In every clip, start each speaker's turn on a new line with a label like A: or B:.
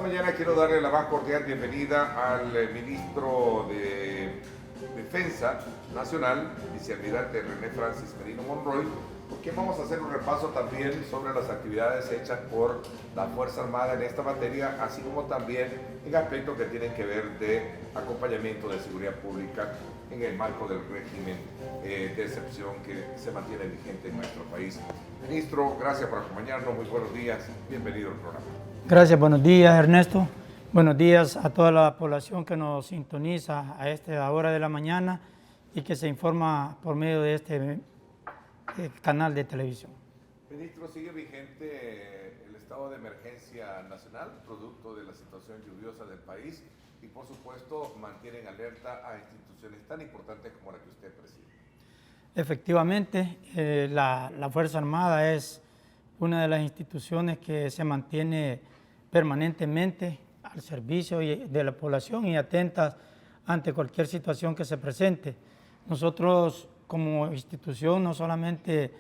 A: mañana quiero darle la más cordial bienvenida al ministro de Defensa Nacional, vicealmirante René Francis Merino Monroy, porque vamos a hacer un repaso también sobre las actividades hechas por la Fuerza Armada en esta materia, así como también en aspectos que tienen que ver de acompañamiento de seguridad pública en el marco del régimen de excepción que se mantiene vigente en nuestro país. Ministro, gracias por acompañarnos, muy buenos días, bienvenido al programa.
B: Gracias, buenos días Ernesto, buenos días a toda la población que nos sintoniza a esta hora de la mañana y que se informa por medio de este canal de televisión.
A: Ministro, sigue vigente el estado de emergencia nacional, producto de la situación lluviosa del país, y por supuesto mantienen alerta a instituciones tan importantes como la que usted preside.
B: Efectivamente, la Fuerza Armada es una de las instituciones que se mantiene permanentemente al servicio de la población y atentas ante cualquier situación que se presente. Nosotros como institución no solamente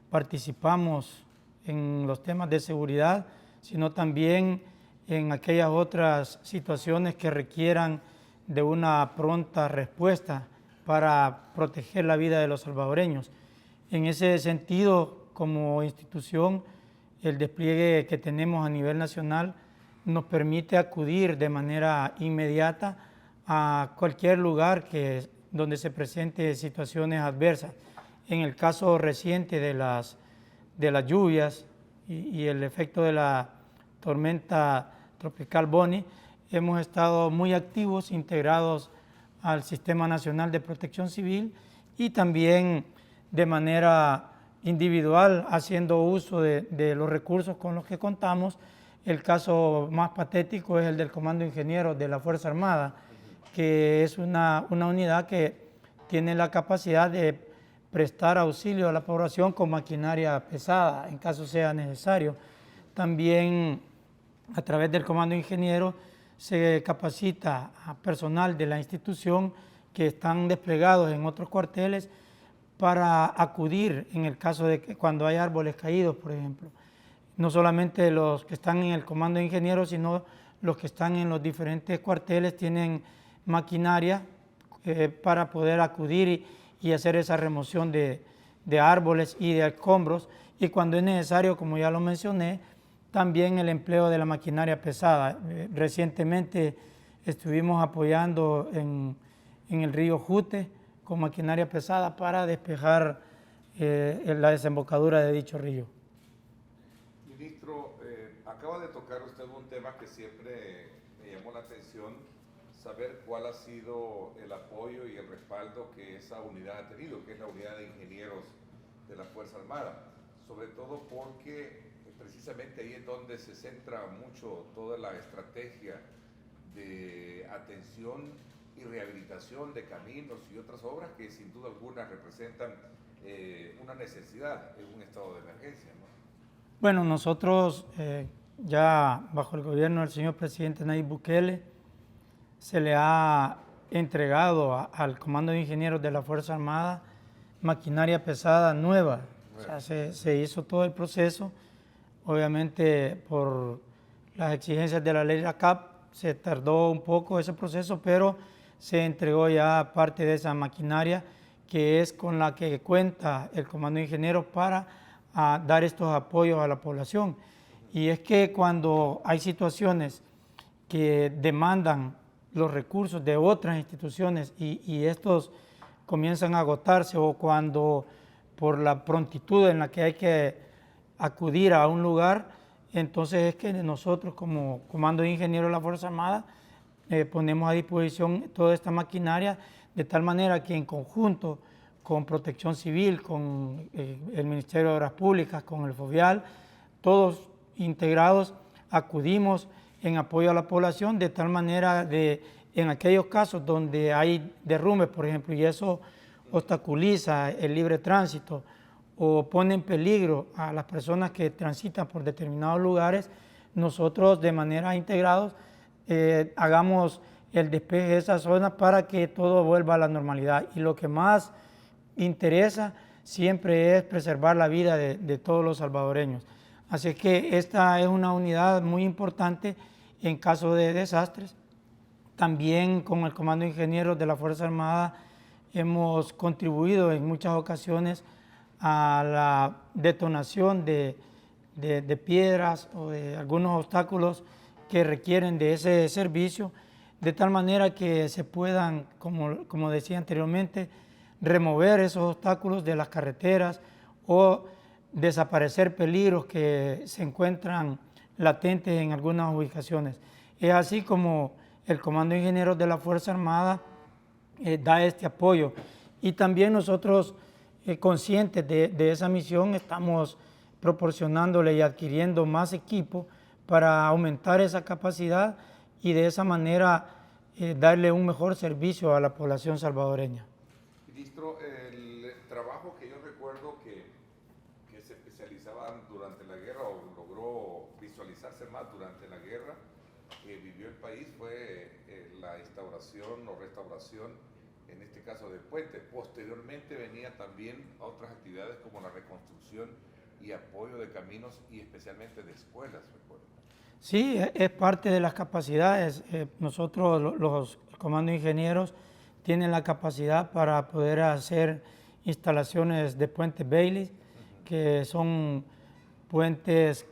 B: participamos en los temas de seguridad, sino también en aquellas otras situaciones que requieran de una pronta respuesta para proteger la vida de los salvadoreños. En ese sentido, como institución, el despliegue que tenemos a nivel nacional nos permite acudir de manera inmediata a cualquier lugar donde se presenten situaciones adversas. En el caso reciente de las lluvias y el efecto de la tormenta tropical Bonnie, hemos estado muy activos, integrados al Sistema Nacional de Protección Civil y también de manera individual, haciendo uso de los recursos con los que contamos. El caso más patético es el del Comando Ingeniero de la Fuerza Armada, que es una unidad que tiene la capacidad de prestar auxilio a la población con maquinaria pesada, en caso sea necesario. También a través del Comando Ingeniero se capacita a personal de la institución que están desplegados en otros cuarteles para acudir en el caso de que cuando hay árboles caídos, por ejemplo. No solamente los que están en el Comando de Ingenieros, sino los que están en los diferentes cuarteles tienen maquinaria para poder acudir y hacer esa remoción de árboles y de escombros. Y cuando es necesario, como ya lo mencioné, también el empleo de la maquinaria pesada. Recientemente estuvimos apoyando en el río Jute con maquinaria pesada para despejar la desembocadura de dicho río.
A: Ministro, acaba de tocar usted un tema que siempre me llamó la atención, saber cuál ha sido el apoyo y el respaldo que esa unidad ha tenido, que es la unidad de ingenieros de la Fuerza Armada, sobre todo porque precisamente ahí es donde se centra mucho toda la estrategia de atención y rehabilitación de caminos y otras obras que sin duda alguna representan una necesidad en un estado de emergencia, ¿no?
B: Bueno, nosotros ya bajo el gobierno del señor presidente Nayib Bukele se le ha entregado al Comando de Ingenieros de la Fuerza Armada maquinaria pesada nueva. O sea, se hizo todo el proceso. Obviamente por las exigencias de la ley de la CAP se tardó un poco ese proceso, pero se entregó ya parte de esa maquinaria que es con la que cuenta el Comando de Ingenieros para dar estos apoyos a la población. Y es que cuando hay situaciones que demandan los recursos de otras instituciones y estos comienzan a agotarse, o cuando por la prontitud en la que hay que acudir a un lugar, entonces es que nosotros como Comando de Ingenieros de la Fuerza Armada ponemos a disposición toda esta maquinaria de tal manera que en conjunto con Protección Civil, con el Ministerio de Obras Públicas, con el FOVIAL, todos integrados acudimos en apoyo a la población de tal manera en aquellos casos donde hay derrumbes, por ejemplo, y eso obstaculiza el libre tránsito o pone en peligro a las personas que transitan por determinados lugares, nosotros de manera integrados hagamos el despeje de esas zonas para que todo vuelva a la normalidad. Y lo que más interesa siempre es preservar la vida de todos los salvadoreños. Así que esta es una unidad muy importante en caso de desastres. También con el Comando de Ingenieros de la Fuerza Armada hemos contribuido en muchas ocasiones a la detonación de piedras o de algunos obstáculos que requieren de ese servicio, de tal manera que se puedan, como decía anteriormente, remover esos obstáculos de las carreteras o desaparecer peligros que se encuentran latentes en algunas ubicaciones. Es así como el Comando de Ingenieros de la Fuerza Armada da este apoyo. Y también nosotros, conscientes de esa misión, estamos proporcionándole y adquiriendo más equipo para aumentar esa capacidad y de esa manera darle un mejor servicio a la población salvadoreña.
A: Ministro, el trabajo que yo recuerdo que se especializaban durante la guerra o logró visualizarse más durante la guerra que vivió el país fue la instauración o restauración, en este caso de puentes. Posteriormente venía también otras actividades como la reconstrucción y apoyo de caminos y especialmente de escuelas, recuerdo.
B: Sí, es parte de las capacidades. Nosotros, los comandos ingenieros, tienen la capacidad para poder hacer instalaciones de puentes Bailey, que son puentes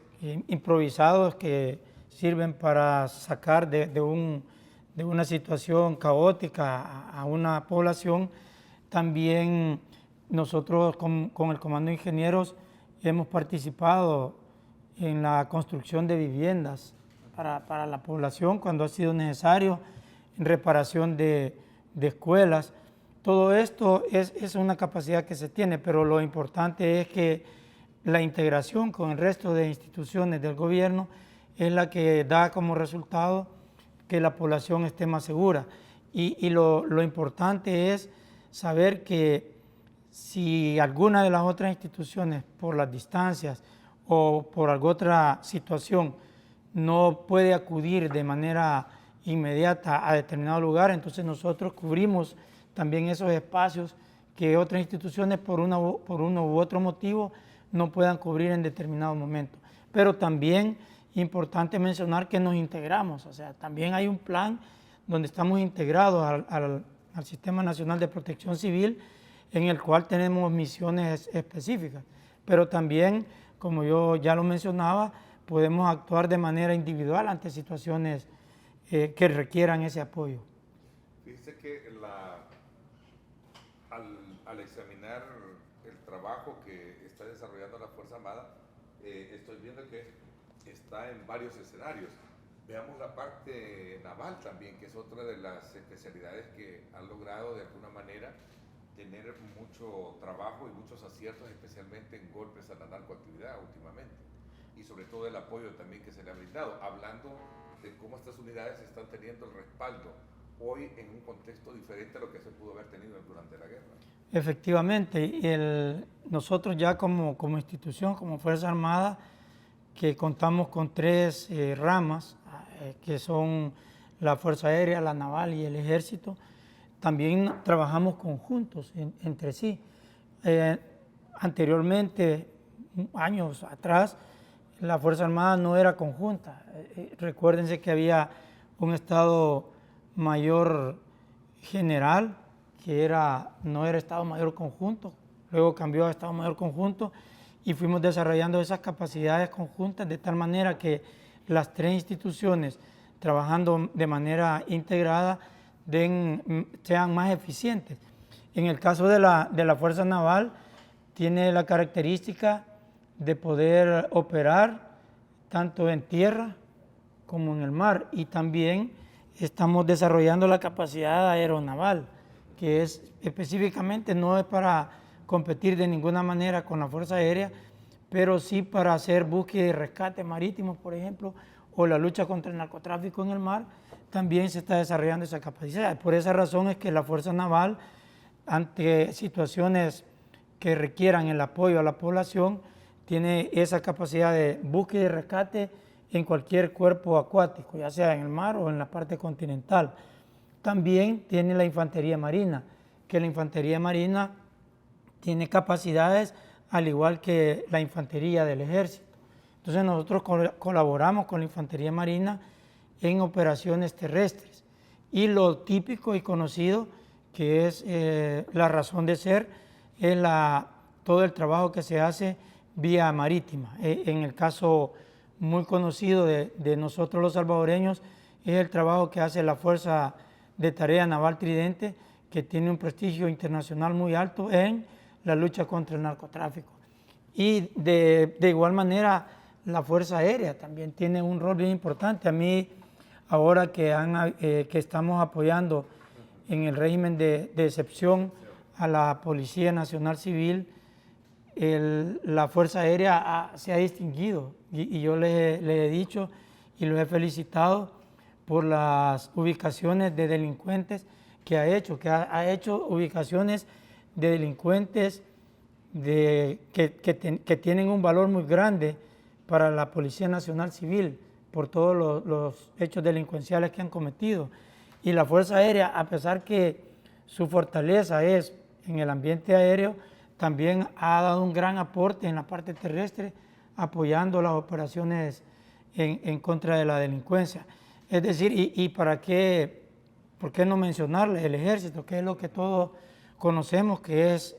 B: improvisados que sirven para sacar de una situación caótica a una población. También nosotros con el Comando de Ingenieros hemos participado en la construcción de viviendas para la población cuando ha sido necesario, en reparación de escuelas. Todo esto es una capacidad que se tiene, pero lo importante es que la integración con el resto de instituciones del gobierno es la que da como resultado que la población esté más segura. Y lo importante es saber que si alguna de las otras instituciones, por las distancias o por alguna otra situación, no puede acudir de manera inmediata a determinado lugar, entonces nosotros cubrimos también esos espacios que otras instituciones por uno u otro motivo no puedan cubrir en determinado momento. Pero también importante mencionar que nos integramos, o sea, también hay un plan donde estamos integrados al Sistema Nacional de Protección Civil, en el cual tenemos misiones específicas, pero también, como yo ya lo mencionaba, podemos actuar de manera individual ante situaciones que requieran ese apoyo.
A: Fíjese que al examinar el trabajo que está desarrollando la Fuerza Armada, estoy viendo que está en varios escenarios. Veamos la parte naval también, que es otra de las especialidades que han logrado de alguna manera tener mucho trabajo y muchos aciertos, especialmente en golpes a la narcoactividad últimamente, y sobre todo el apoyo también que se le ha brindado, hablando de cómo estas unidades están teniendo el respaldo hoy en un contexto diferente a lo que se pudo haber tenido durante la guerra.
B: Efectivamente, nosotros ya como institución, como Fuerza Armada, que contamos con tres ramas, que son la Fuerza Aérea, la Naval y el Ejército, también trabajamos conjuntos entre sí. Anteriormente, años atrás, la Fuerza Armada no era conjunta. Recuérdense que había un Estado Mayor General, que no era Estado Mayor Conjunto, luego cambió a Estado Mayor Conjunto y fuimos desarrollando esas capacidades conjuntas de tal manera que las tres instituciones, trabajando de manera integrada, sean más eficientes. En el caso de la Fuerza Naval, tiene la característica de poder operar tanto en tierra como en el mar, y también estamos desarrollando la capacidad aeronaval, que es específicamente no es para competir de ninguna manera con la Fuerza Aérea, pero sí para hacer búsqueda y rescate marítimos, por ejemplo, o la lucha contra el narcotráfico en el mar. También se está desarrollando esa capacidad. Por esa razón es que la Fuerza Naval, ante situaciones que requieran el apoyo a la población, tiene esa capacidad de búsqueda y rescate en cualquier cuerpo acuático, ya sea en el mar o en la parte continental. También tiene la Infantería Marina, que la Infantería Marina tiene capacidades al igual que la Infantería del Ejército. Entonces nosotros colaboramos con la Infantería Marina en operaciones terrestres. Y lo típico y conocido que es la razón de ser es todo el trabajo que se hace vía marítima. En el caso muy conocido de nosotros los salvadoreños es el trabajo que hace la Fuerza de Tarea Naval Tridente, que tiene un prestigio internacional muy alto en la lucha contra el narcotráfico. Y de igual manera la Fuerza Aérea también tiene un rol bien importante. A mí, ahora que estamos apoyando en el régimen de excepción a la Policía Nacional Civil, la Fuerza Aérea se ha distinguido y yo les he dicho y los he felicitado por las ubicaciones de delincuentes que ha hecho ubicaciones de delincuentes que tienen un valor muy grande para la Policía Nacional Civil por todos los hechos delincuenciales que han cometido. Y la Fuerza Aérea, a pesar que su fortaleza es en el ambiente aéreo, también ha dado un gran aporte en la parte terrestre, apoyando las operaciones en contra de la delincuencia. Es decir, ¿por qué no mencionarle el Ejército, que es lo que todos conocemos, que es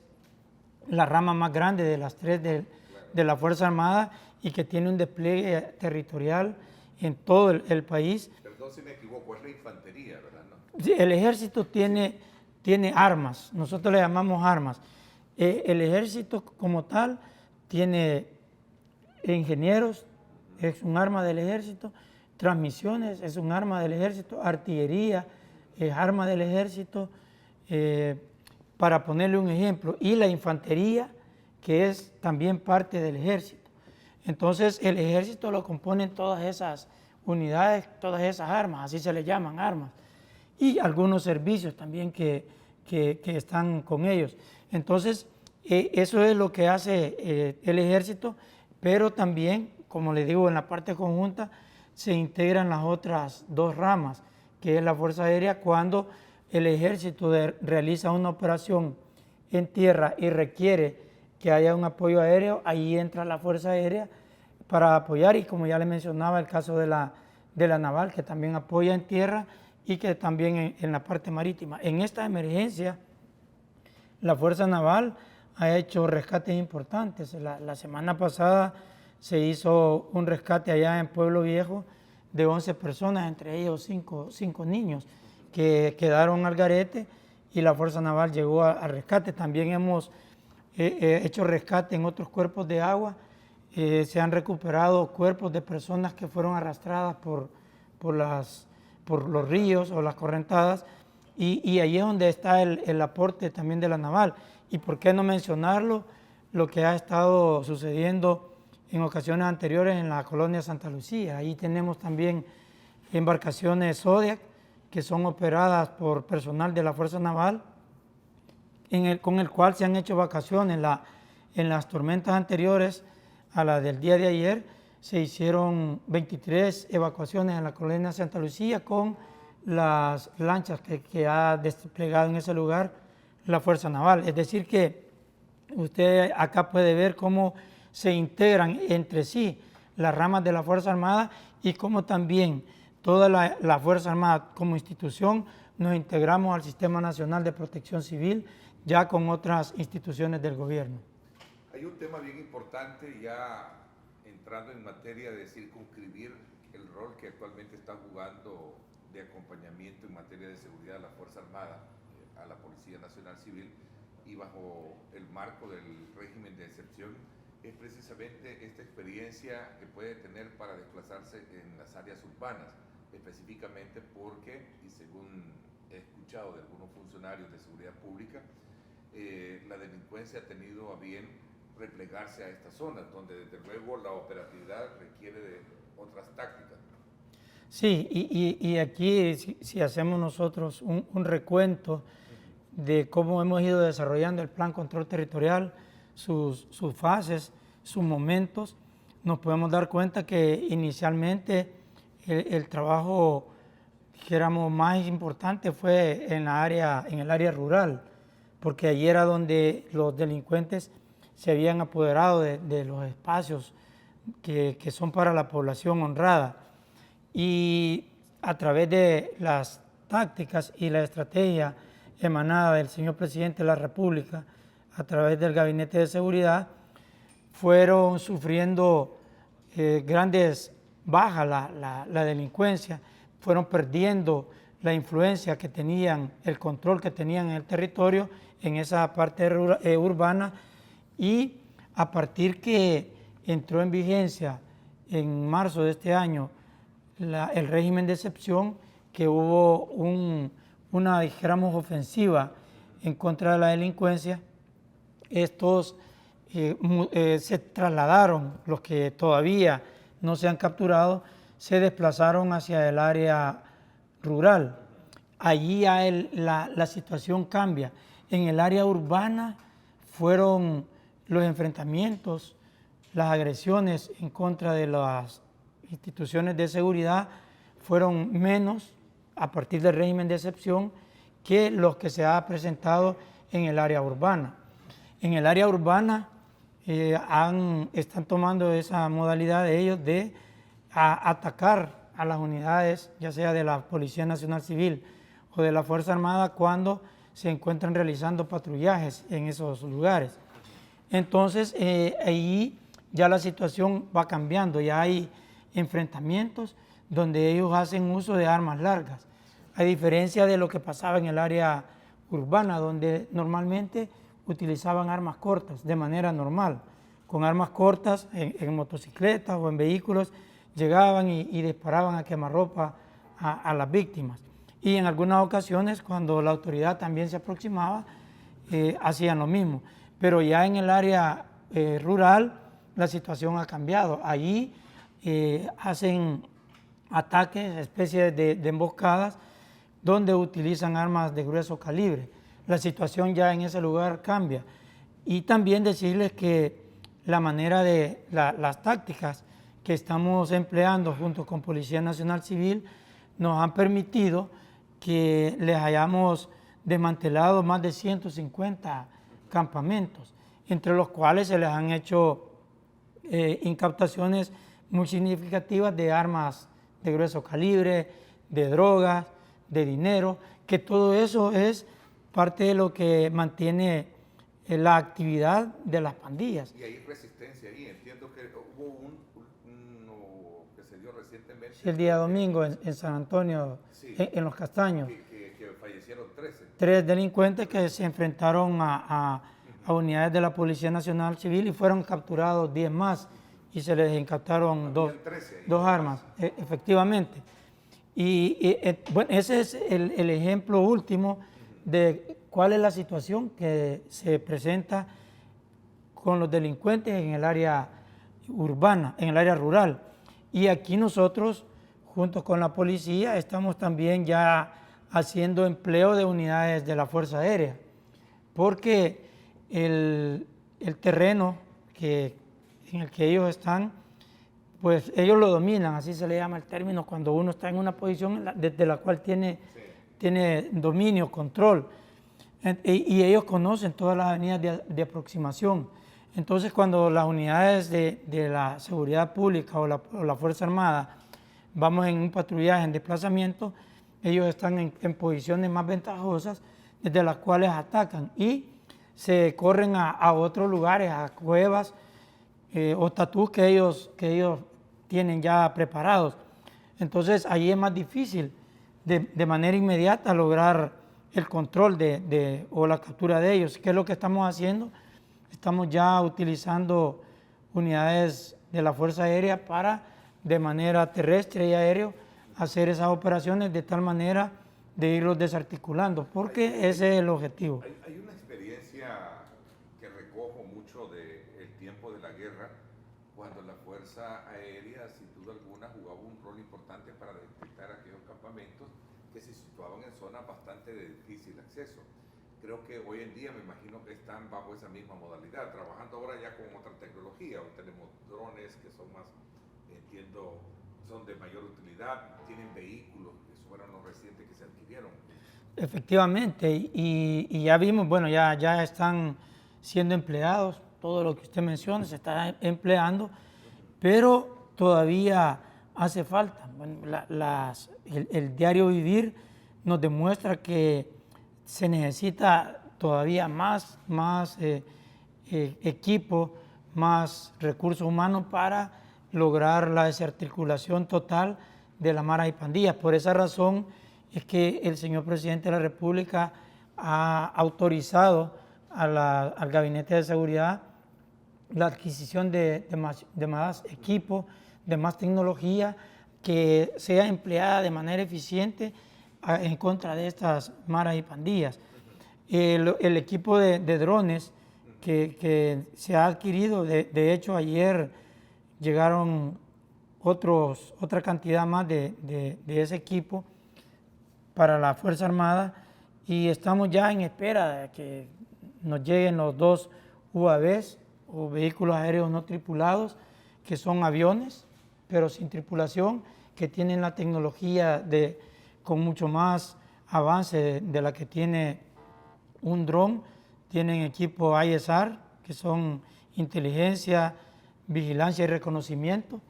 B: la rama más grande de las tres de la Fuerza Armada y que tiene un despliegue territorial en todo el país?
A: Perdón si me equivoco, es la infantería, ¿verdad? ¿No?
B: Sí, el Ejército tiene armas, nosotros le llamamos armas. El Ejército como tal tiene ingenieros, es un arma del Ejército, transmisiones, es un arma del Ejército, artillería, es arma del Ejército, para ponerle un ejemplo, y la infantería, que es también parte del Ejército. Entonces, el Ejército lo componen todas esas unidades, todas esas armas, así se le llaman armas, y algunos servicios también que están con ellos. Entonces, eso es lo que hace el Ejército, pero también, como le digo, en la parte conjunta se integran las otras dos ramas, que es la Fuerza Aérea. Cuando el Ejército realiza una operación en tierra y requiere que haya un apoyo aéreo, ahí entra la Fuerza Aérea para apoyar, y como ya le mencionaba, el caso de la Naval, que también apoya en tierra y que también en la parte marítima. En esta emergencia, la Fuerza Naval ha hecho rescates importantes. La semana pasada se hizo un rescate allá en Pueblo Viejo de 11 personas, entre ellos 5 niños que quedaron al garete, y la Fuerza Naval llegó al rescate. También hemos hecho rescate en otros cuerpos de agua. Se han recuperado cuerpos de personas que fueron arrastradas por los ríos o las correntadas, y ahí es donde está el aporte también de la Naval. Y por qué no mencionarlo, lo que ha estado sucediendo en ocasiones anteriores en la colonia Santa Lucía. Ahí tenemos también embarcaciones Zodiac que son operadas por personal de la Fuerza Naval, con el cual se han hecho vacaciones. En las tormentas anteriores a la del día de ayer se hicieron 23 evacuaciones en la colonia Santa Lucía con las lanchas que ha desplegado en ese lugar la Fuerza Naval. Es decir que usted acá puede ver cómo se integran entre sí las ramas de la Fuerza Armada y cómo también toda la Fuerza Armada como institución nos integramos al Sistema Nacional de Protección Civil, ya con otras instituciones del gobierno.
A: Hay un tema bien importante, ya entrando en materia de circunscribir el rol que actualmente está jugando de acompañamiento en materia de seguridad a la Fuerza Armada, a la Policía Nacional Civil, y bajo el marco del régimen de excepción, es precisamente esta experiencia que puede tener para desplazarse en las áreas urbanas, específicamente porque, y según he escuchado de algunos funcionarios de seguridad pública, la delincuencia ha tenido a bien replegarse a estas zonas, donde desde luego la operatividad requiere de otras tácticas.
B: Sí, y aquí si hacemos nosotros un recuento de cómo hemos ido desarrollando el Plan Control Territorial, sus fases, sus momentos, nos podemos dar cuenta que inicialmente el trabajo que éramos más importante fue en el área rural, porque allí era donde los delincuentes se habían apoderado de los espacios que son para la población honrada. Y a través de las tácticas y la estrategia emanada del señor presidente de la República, a través del Gabinete de Seguridad, fueron sufriendo grandes bajas la delincuencia, fueron perdiendo la influencia que tenían, el control que tenían en el territorio, en esa parte urbana, y a partir que entró en vigencia en marzo de este año el régimen de excepción, que hubo una, dijéramos, ofensiva en contra de la delincuencia, estos se trasladaron, los que todavía no se han capturado, se desplazaron hacia el área rural. Allí ya la situación cambia. En el área urbana fueron los enfrentamientos, las agresiones en contra de las instituciones de seguridad fueron menos a partir del régimen de excepción que los que se ha presentado en el área urbana. En el área urbana están tomando esa modalidad de ellos de atacar a las unidades, ya sea de la Policía Nacional Civil o de la Fuerza Armada, cuando se encuentran realizando patrullajes en esos lugares. Entonces, ahí ya la situación va cambiando, ya hay enfrentamientos donde ellos hacen uso de armas largas, a diferencia de lo que pasaba en el área urbana, donde normalmente utilizaban armas cortas de manera normal. Con armas cortas en motocicletas o en vehículos llegaban y disparaban a quemarropa a las víctimas. Y en algunas ocasiones, cuando la autoridad también se aproximaba, hacían lo mismo. Pero ya en el área rural la situación ha cambiado. Allí hacen ataques, especies de emboscadas, donde utilizan armas de grueso calibre. La situación ya en ese lugar cambia. Y también decirles que la manera de las tácticas que estamos empleando junto con Policía Nacional Civil nos han permitido que les hayamos desmantelado más de 150 campamentos, entre los cuales se les han hecho incautaciones muy significativas de armas de grueso calibre, de drogas, de dinero, que todo eso es parte de lo que mantiene la actividad de las pandillas.
A: Y hay resistencia ahí, entiendo que hubo uno que se dio recientemente.
B: Sí, el día domingo en San Antonio, sí, en Los Castaños.
A: Que fallecieron 13.
B: 3 delincuentes que se enfrentaron a unidades de la Policía Nacional Civil y fueron capturados 10 más y se les incautaron dos armas, efectivamente. Y bueno, ese es el ejemplo último de cuál es la situación que se presenta con los delincuentes en el área urbana, en el área rural. Y aquí nosotros, junto con la policía, estamos también ya haciendo empleo de unidades de la Fuerza Aérea, porque el terreno en el que ellos están, pues ellos lo dominan, así se le llama el término, cuando uno está en una posición desde la cual tiene dominio, control, y ellos conocen todas las avenidas de aproximación. Entonces, cuando las unidades de la seguridad pública o la Fuerza Armada vamos en un patrullaje, en desplazamiento, ellos están en posiciones más ventajosas desde las cuales atacan y se corren a otros lugares, a cuevas o tatús que ellos tienen ya preparados. Entonces, ahí es más difícil de manera inmediata lograr el control o la captura de ellos. ¿Qué es lo que estamos haciendo? Estamos ya utilizando unidades de la Fuerza Aérea para, de manera terrestre y aérea, hacer esas operaciones de tal manera de irlos desarticulando, porque ese es el objetivo.
A: Hay una experiencia que recojo mucho del tiempo de la guerra, cuando la Fuerza Aérea, sin duda alguna, jugaba un rol importante para detectar aquellos campamentos que se situaban en zonas bastante de difícil acceso. Creo que hoy en día me imagino que están bajo esa misma modalidad, trabajando ahora ya con otra tecnología. Hoy tenemos drones que son más, entiendo, son de mayor utilidad, tienen vehículos, que fueron los recientes que se adquirieron.
B: Efectivamente, y ya vimos, bueno, ya están siendo empleados, todo lo que usted menciona se está empleando, pero todavía hace falta. Bueno, el diario vivir nos demuestra que se necesita todavía más equipo, más recursos humanos para lograr la desarticulación total de las maras y pandillas. Por esa razón es que el señor presidente de la República ha autorizado al Gabinete de Seguridad la adquisición de más equipo, de más tecnología que sea empleada de manera eficiente en contra de estas maras y pandillas. El equipo de drones que se ha adquirido, de hecho ayer llegaron otra cantidad más de ese equipo para la Fuerza Armada y estamos ya en espera de que nos lleguen los 2 UAVs o vehículos aéreos no tripulados, que son aviones, pero sin tripulación, que tienen la tecnología con mucho más avance de la que tiene un dron. Tienen equipo ISR, que son inteligencia, vigilancia y reconocimiento.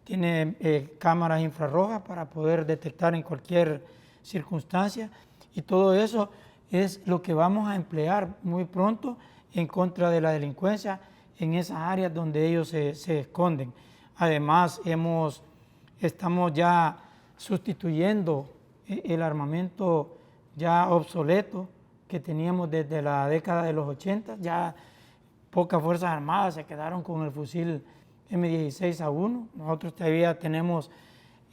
B: Tiene cámaras infrarrojas para poder detectar en cualquier circunstancia. Y todo eso es lo que vamos a emplear muy pronto en contra de la delincuencia en esas áreas donde ellos se esconden. Además, estamos ya sustituyendo el armamento ya obsoleto que teníamos desde la década de los 80. Ya pocas Fuerzas Armadas se quedaron con el fusil M16A1. Nosotros todavía tenemos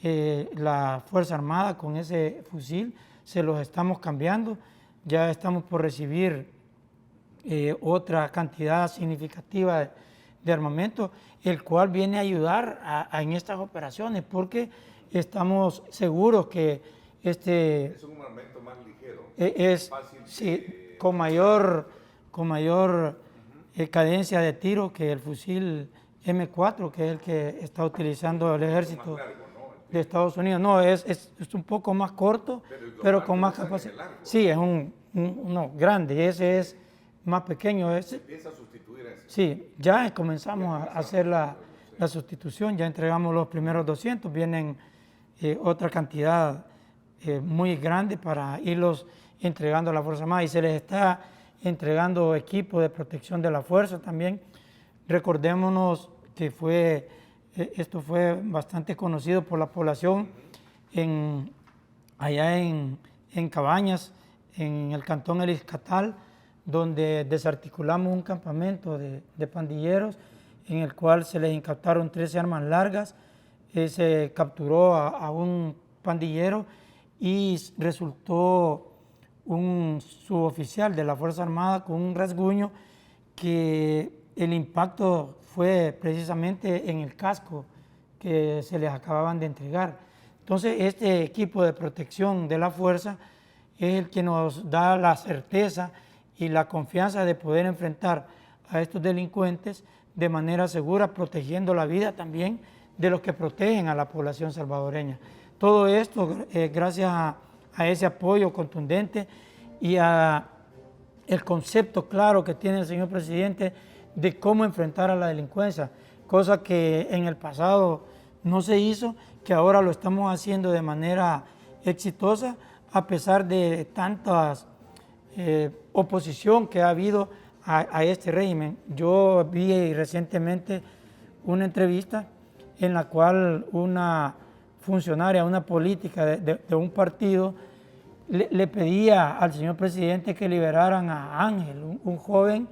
B: la Fuerza Armada con ese fusil, se los estamos cambiando. Ya estamos por recibir otra cantidad significativa de armamento, el cual viene a ayudar en estas operaciones, porque estamos seguros que
A: es un armamento más ligero,
B: es
A: fácil
B: sí, con mayor cadencia de tiro que el fusil M4, que es el que está utilizando el ejército de Estados Unidos. No, es un poco más corto, pero con más capacidad. Sí, es uno grande, ese es más pequeño.
A: ¿Se piensa sustituir eso?
B: Sí, ya comenzamos a hacer la sustitución, ya entregamos los primeros 200, vienen otra cantidad muy grande para irlos entregando a la Fuerza Armada y se les está entregando equipo de protección de la Fuerza también. Recordémonos que esto fue bastante conocido por la población allá en Cabañas, en el cantón El Izcatal, donde desarticulamos un campamento de pandilleros en el cual se les incautaron 13 armas largas, se capturó a un pandillero y resultó un suboficial de la Fuerza Armada con un rasguño que el impacto fue precisamente en el casco que se les acababan de entregar. Entonces, este equipo de protección de la Fuerza es el que nos da la certeza y la confianza de poder enfrentar a estos delincuentes de manera segura, protegiendo la vida también de los que protegen a la población salvadoreña. Todo esto gracias a ese apoyo contundente y a el concepto claro que tiene el señor presidente de cómo enfrentar a la delincuencia, cosa que en el pasado no se hizo, que ahora lo estamos haciendo de manera exitosa a pesar de tantas oposición que ha habido a este régimen. Yo vi recientemente una entrevista en la cual una funcionaria, una política de un partido le pedía al señor presidente que liberaran a Ángel, un joven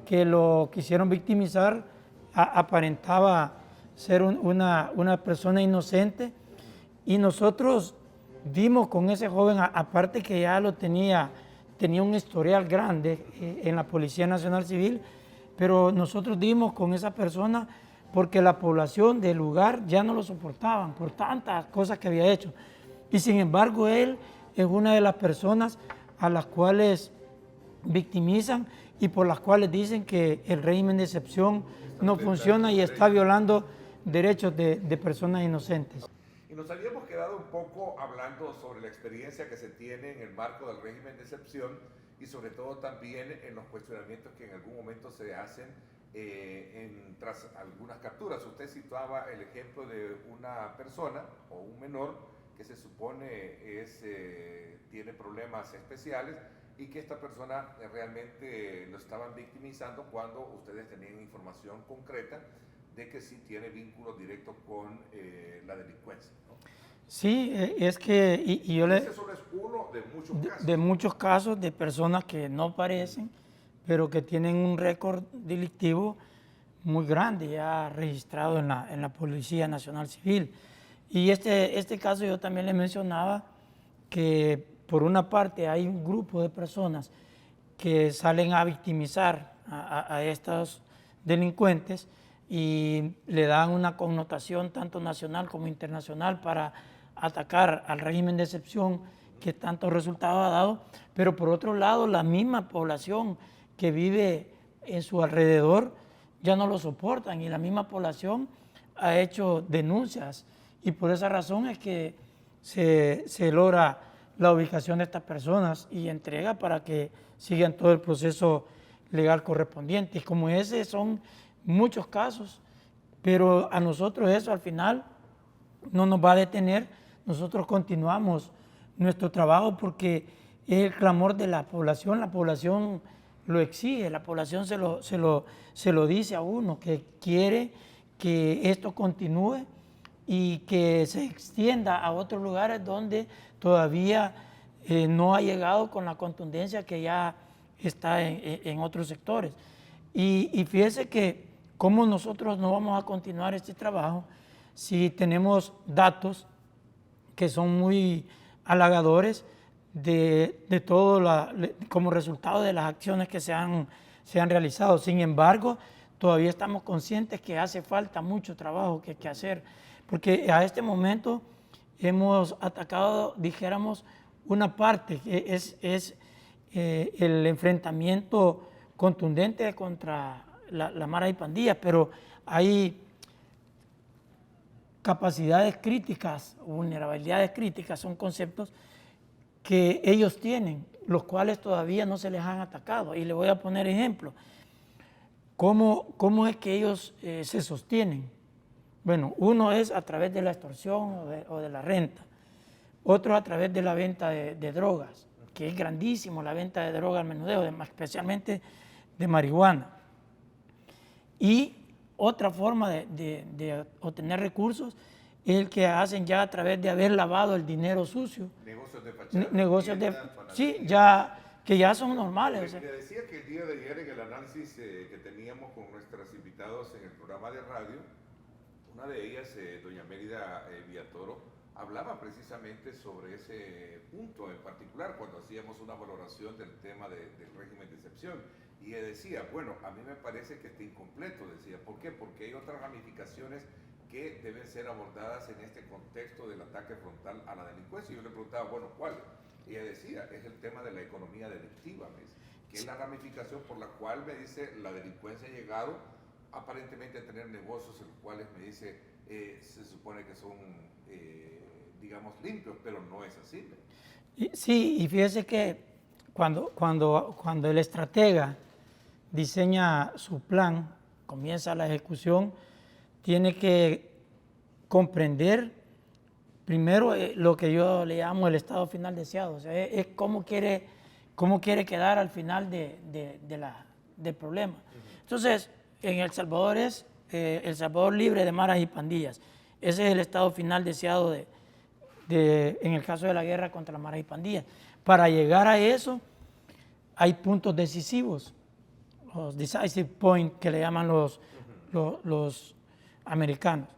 B: que lo quisieron victimizar, aparentaba ser una persona inocente, y nosotros dimos con ese joven, aparte que ya tenía un historial grande en la Policía Nacional Civil, pero nosotros dimos con esa persona porque la población del lugar ya no lo soportaban por tantas cosas que había hecho. Y sin embargo, él es una de las personas a las cuales victimizan y por las cuales dicen que el régimen de excepción no funciona y está violando derechos de personas inocentes.
A: Y nos habíamos quedado un poco hablando sobre la experiencia que se tiene en el marco del régimen de excepción y sobre todo también en los cuestionamientos que en algún momento se hacen tras algunas capturas. Usted situaba el ejemplo de una persona o un menor que se supone tiene problemas especiales y que esta persona realmente lo estaban victimizando cuando ustedes tenían información concreta de que sí tiene vínculos directos con la delincuencia, ¿no?
B: Sí, es que y yo
A: Ese solo es uno de muchos casos.
B: de muchos casos de personas que no parecen, pero que tienen un récord delictivo muy grande ya registrado en la Policía Nacional Civil. Y este caso yo también le mencionaba que por una parte hay un grupo de personas que salen a victimizar a estos delincuentes y le dan una connotación tanto nacional como internacional para atacar al régimen de excepción que tantos resultados ha dado, pero por otro lado la misma población que vive en su alrededor ya no lo soportan y la misma población ha hecho denuncias y por esa razón es que se logra la ubicación de estas personas y entrega para que sigan todo el proceso legal correspondiente. Y como ese son muchos casos, pero a nosotros eso al final no nos va a detener. Nosotros continuamos nuestro trabajo porque es el clamor de la población lo exige, la población se lo dice a uno, que quiere que esto continúe y que se extienda a otros lugares donde todavía no ha llegado con la contundencia que ya está en otros sectores. Y fíjese que cómo nosotros no vamos a continuar este trabajo si tenemos datos que son muy halagadores de todo como resultado de las acciones que se han realizado. Sin embargo, todavía estamos conscientes que hace falta mucho trabajo que hacer, porque a este momento hemos atacado, dijéramos, una parte que es el enfrentamiento contundente contra la mara y pandillas, pero hay capacidades críticas, vulnerabilidades críticas, son conceptos que ellos tienen, los cuales todavía no se les han atacado. Y le voy a poner ejemplo. ¿Cómo es que ellos se sostienen? Bueno, uno es a través de la extorsión o de la renta, otro a través de la venta de drogas, que es grandísimo la venta de drogas al menudeo, especialmente de marihuana. Y otra forma de obtener recursos es el que hacen ya a través de haber lavado el dinero sucio.
A: Negocios de fachada.
B: Negocios de... Sí, que ya son normales. O sea.
A: Le decía que el día de ayer en el análisis que teníamos con nuestros invitados en el programa de radio, una de ellas, doña Mérida Villatoro, hablaba precisamente sobre ese punto en particular cuando hacíamos una valoración del tema del régimen de excepción. Y decía, bueno, a mí me parece que está incompleto, decía. ¿Por qué? Porque hay otras ramificaciones que deben ser abordadas en este contexto del ataque frontal a la delincuencia. Y yo le preguntaba, bueno, ¿cuál? Ella decía, es el tema de la economía delictiva, me dice, que es la ramificación por la cual, me dice, la delincuencia ha llegado aparentemente a tener negocios en los cuales, me dice, se supone que son, digamos, limpios, pero no es así.
B: Sí, y fíjese que cuando el estratega diseña su plan, comienza la ejecución, tiene que comprender primero lo que yo le llamo el estado final deseado, o sea, es cómo quiere quedar al final del problema. Entonces, en El Salvador es El Salvador libre de maras y pandillas. Ese es el estado final deseado en el caso de la guerra contra las maras y pandillas. Para llegar a eso, hay puntos decisivos, los decisive points que le llaman los americanos.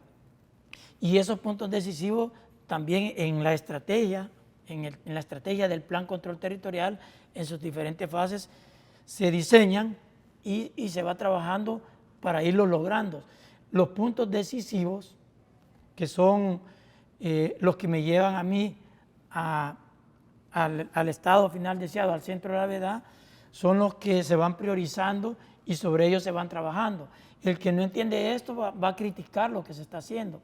B: Y esos puntos decisivos también en la estrategia, en la estrategia del Plan Control Territorial, en sus diferentes fases, se diseñan y se va trabajando para irlo logrando. Los puntos decisivos, que son los que me llevan a mí al estado final deseado, al centro de la verdad, son los que se van priorizando y sobre ellos se van trabajando. El que no entiende esto va a criticar lo que se está haciendo.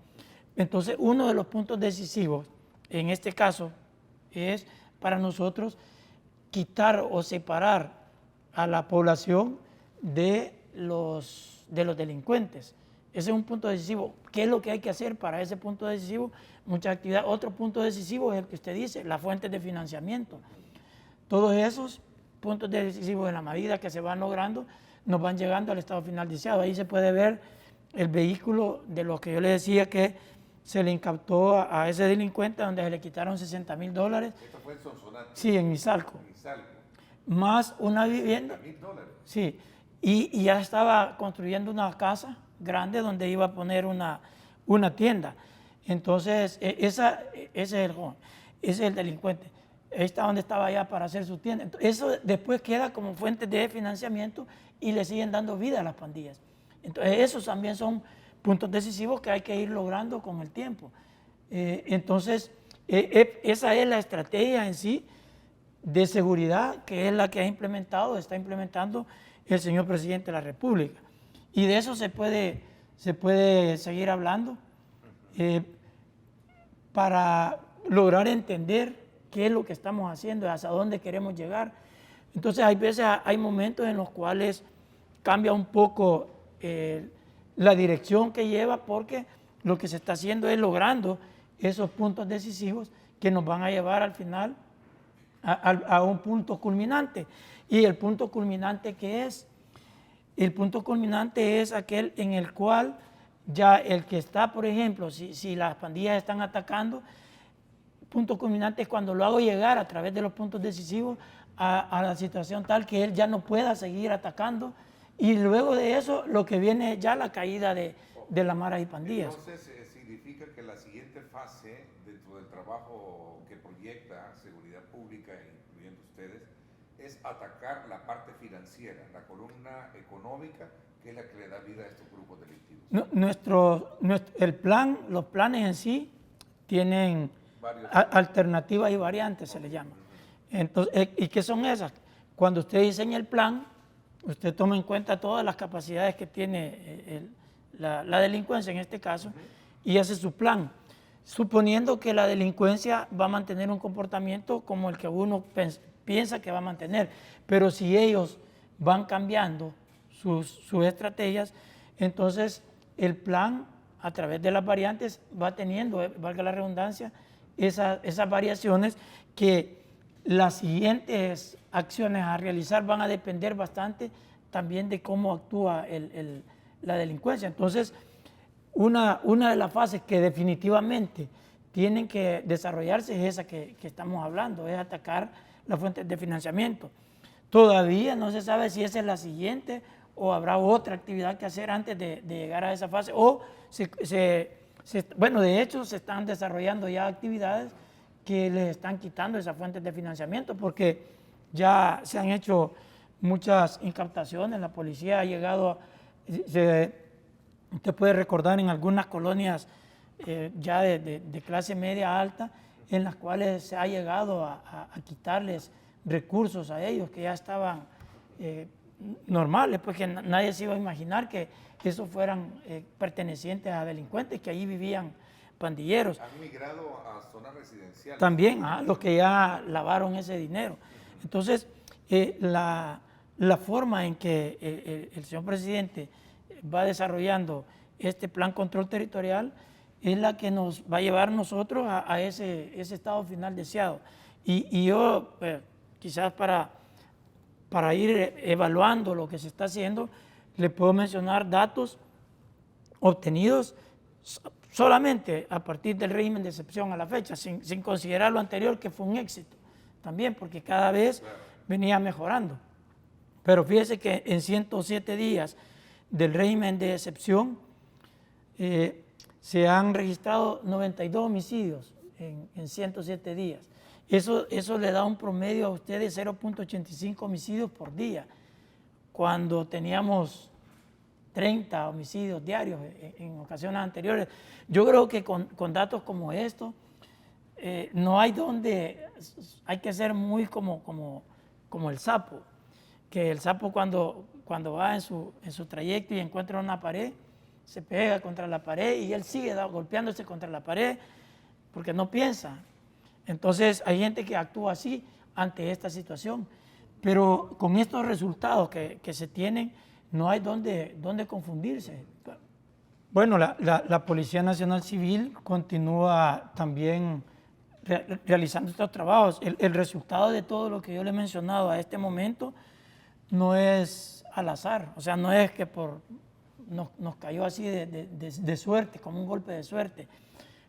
B: Entonces, uno de los puntos decisivos, en este caso, es para nosotros quitar o separar a la población de los los delincuentes. Ese es un punto decisivo. ¿Qué es lo que hay que hacer para ese punto decisivo? Mucha actividad. Otro punto decisivo es el que usted dice, las fuentes de financiamiento. Todos esos puntos decisivos en la medida que se van logrando nos van llegando al estado final deseado. Ahí se puede ver el vehículo de lo que yo le decía que se le incautó a ese delincuente donde se le quitaron $60,000.
A: ¿Esto fue en Sonsonate?
B: Sí, en Izalco.
A: En Izalco.
B: Más una vivienda.
A: $60,000.
B: Sí, y ya estaba construyendo una casa grande donde iba a poner una tienda. Entonces, ese es el joven, ese es el delincuente. Ahí está donde estaba ya para hacer su tienda. Entonces, eso después queda como fuente de financiamiento y le siguen dando vida a las pandillas. Entonces, esos también son puntos decisivos que hay que ir logrando con el tiempo. Entonces, esa es la estrategia en sí de seguridad, que es la que está implementando el señor presidente de la República. Y de eso se puede seguir hablando para lograr entender qué es lo que estamos haciendo y hacia dónde queremos llegar. Entonces, hay momentos en los cuales cambia un poco la dirección que lleva, porque lo que se está haciendo es logrando esos puntos decisivos que nos van a llevar al final a un punto culminante. Y el punto culminante, ¿qué es? El punto culminante es aquel en el cual ya el que está, por ejemplo, si las pandillas están atacando, punto culminante es cuando lo hago llegar a través de los puntos decisivos a la situación tal que él ya no pueda seguir atacando, y luego de eso lo que viene es ya la caída de las maras y pandillas.
A: Entonces, significa que la siguiente fase dentro del trabajo que proyecta Seguridad Pública, incluyendo ustedes, es atacar la parte financiera, la columna económica, que es la que le da vida a estos grupos delictivos.
B: Los planes en sí tienen alternativas y variantes, se le llama. Entonces, ¿y qué son esas? Cuando usted diseña el plan, usted toma en cuenta todas las capacidades que tiene la delincuencia en este caso, y hace su plan, suponiendo que la delincuencia va a mantener un comportamiento como el que uno piensa que va a mantener. Pero si ellos van cambiando sus estrategias, entonces el plan, a través de las variantes, va teniendo, valga la redundancia, esas variaciones, que las siguientes acciones a realizar van a depender bastante también de cómo actúa la delincuencia. Entonces, una de las fases que definitivamente tienen que desarrollarse es esa que estamos hablando, es atacar las fuentes de financiamiento. Todavía no se sabe si esa es la siguiente o habrá otra actividad que hacer antes de llegar a esa fase, o bueno, de hecho se están desarrollando ya actividades que les están quitando esas fuentes de financiamiento, porque ya se han hecho muchas incautaciones. La policía ha llegado, usted puede recordar, en algunas colonias ya de clase media alta, en las cuales se ha llegado a quitarles recursos a ellos que ya estaban normales, pues que nadie se iba a imaginar que esos fueran pertenecientes a delincuentes, que allí vivían pandilleros.
A: Han migrado a zonas residenciales.
B: También, los que ya lavaron ese dinero. Entonces, la forma en que el señor presidente va desarrollando este plan control territorial es la que nos va a llevar nosotros a ese estado final deseado. Y yo, quizás para ir evaluando lo que se está haciendo, le puedo mencionar datos obtenidos solamente a partir del régimen de excepción a la fecha, sin considerar lo anterior, que fue un éxito también, porque cada vez venía mejorando. Pero fíjese que en 107 días del régimen de excepción se han registrado 92 homicidios en 107 días. Eso le da un promedio a ustedes de 0.85 homicidios por día, cuando teníamos 30 homicidios diarios en ocasiones anteriores. Yo creo que con datos como estos, no hay hay que ser muy como el sapo, que el sapo cuando va en su trayecto y encuentra una pared, se pega contra la pared y él sigue golpeándose contra la pared porque no piensa. Entonces hay gente que actúa así ante esta situación, pero con estos resultados que se tienen, no hay dónde confundirse. Bueno, la Policía Nacional Civil continúa también realizando estos trabajos. El resultado de todo lo que yo le he mencionado a este momento no es al azar, o sea, no es que nos cayó así de suerte, como un golpe de suerte.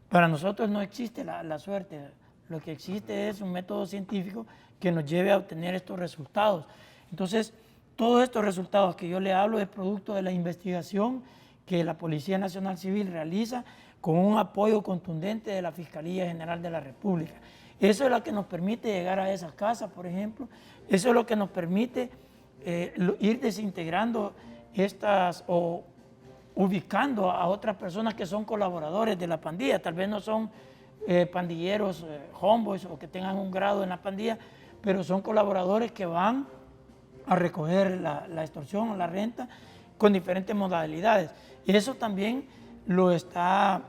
B: Para nosotros no existe la suerte, lo que existe es un método científico que nos lleve a obtener estos resultados. Entonces, todos estos resultados que yo le hablo es producto de la investigación que la Policía Nacional Civil realiza con un apoyo contundente de la Fiscalía General de la República. Eso es lo que nos permite llegar a esas casas, por ejemplo. Eso es lo que nos permite ir desintegrando estas o ubicando a otras personas que son colaboradores de la pandilla. Tal vez no son pandilleros, homeboys o que tengan un grado en la pandilla, pero son colaboradores que van a recoger la extorsión o la renta con diferentes modalidades. Y eso también lo está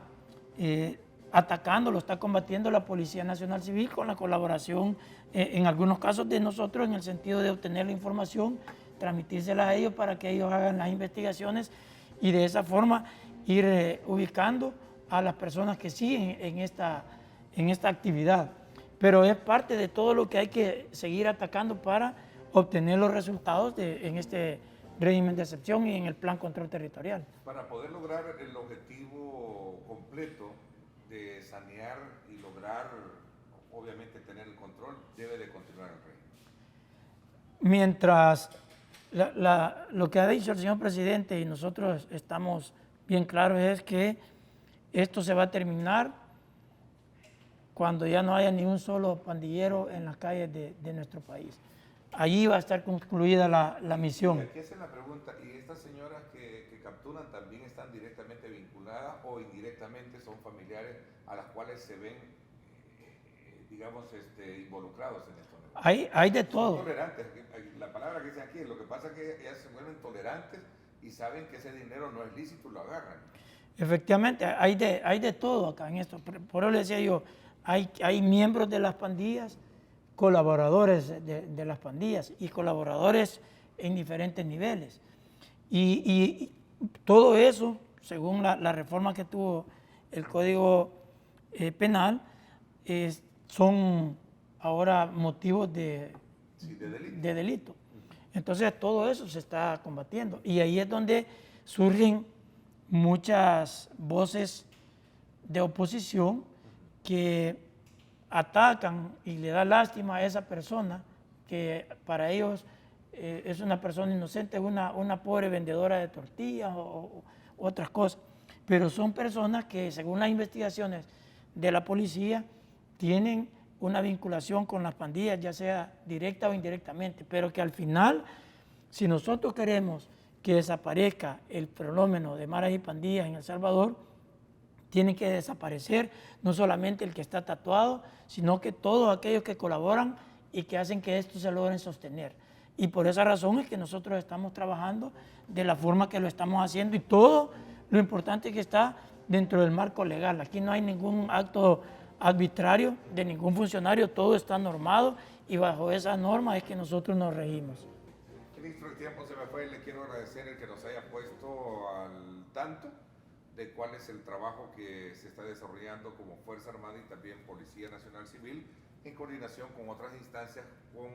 B: atacando, lo está combatiendo la Policía Nacional Civil con la colaboración, en algunos casos de nosotros, en el sentido de obtener la información, transmitírsela a ellos para que ellos hagan las investigaciones y de esa forma ir ubicando a las personas que siguen en esta actividad. Pero es parte de todo lo que hay que seguir atacando para obtener los resultados en este régimen de excepción y en el plan control territorial.
A: Para poder lograr el objetivo completo de sanear y lograr, obviamente, tener el control, debe de continuar el régimen.
B: Mientras lo que ha dicho el señor presidente y nosotros estamos bien claros es que esto se va a terminar cuando ya no haya ni un solo pandillero en las calles de nuestro país. Allí va a estar concluida la misión.
A: Y aquí hacen la pregunta, ¿y estas señoras que capturan también están directamente vinculadas o indirectamente son familiares a las cuales se ven, digamos, involucrados en esto?
B: Hay de todo.
A: Son tolerantes, la palabra que dicen aquí, lo que pasa es que ellas se vuelven tolerantes y saben que ese dinero no es lícito y lo agarran.
B: Efectivamente, hay de todo acá en esto. Por eso le decía yo, hay miembros de las pandillas, colaboradores de las pandillas y colaboradores en diferentes niveles. Y todo eso, según la reforma que tuvo el Código Penal, son ahora motivos de delito. Entonces todo eso se está combatiendo y ahí es donde surgen muchas voces de oposición que atacan y le da lástima a esa persona que para ellos es una persona inocente, es una pobre vendedora de tortillas o otras cosas, pero son personas que según las investigaciones de la policía tienen una vinculación con las pandillas, ya sea directa o indirectamente, pero que al final, si nosotros queremos que desaparezca el fenómeno de maras y pandillas en El Salvador, tiene que desaparecer no solamente el que está tatuado, sino que todos aquellos que colaboran y que hacen que esto se logren sostener. Y por esa razón es que nosotros estamos trabajando de la forma que lo estamos haciendo y todo lo importante es que está dentro del marco legal. Aquí no hay ningún acto arbitrario de ningún funcionario, todo está normado y bajo esa norma es que nosotros nos regimos.
A: Ministro, el tiempo se me fue y le quiero agradecer el que nos haya puesto al tanto de cuál es el trabajo que se está desarrollando como Fuerza Armada y también Policía Nacional Civil en coordinación con otras instancias con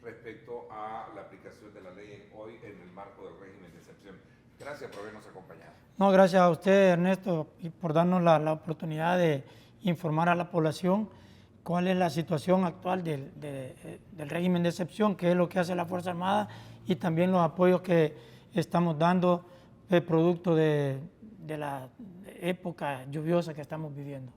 A: respecto a la aplicación de la ley hoy en el marco del régimen de excepción. Gracias por habernos acompañado.
B: No, gracias a usted, Ernesto, y por darnos la oportunidad de informar a la población cuál es la situación actual del régimen de excepción, qué es lo que hace la Fuerza Armada y también los apoyos que estamos dando producto de la época lluviosa que estamos viviendo.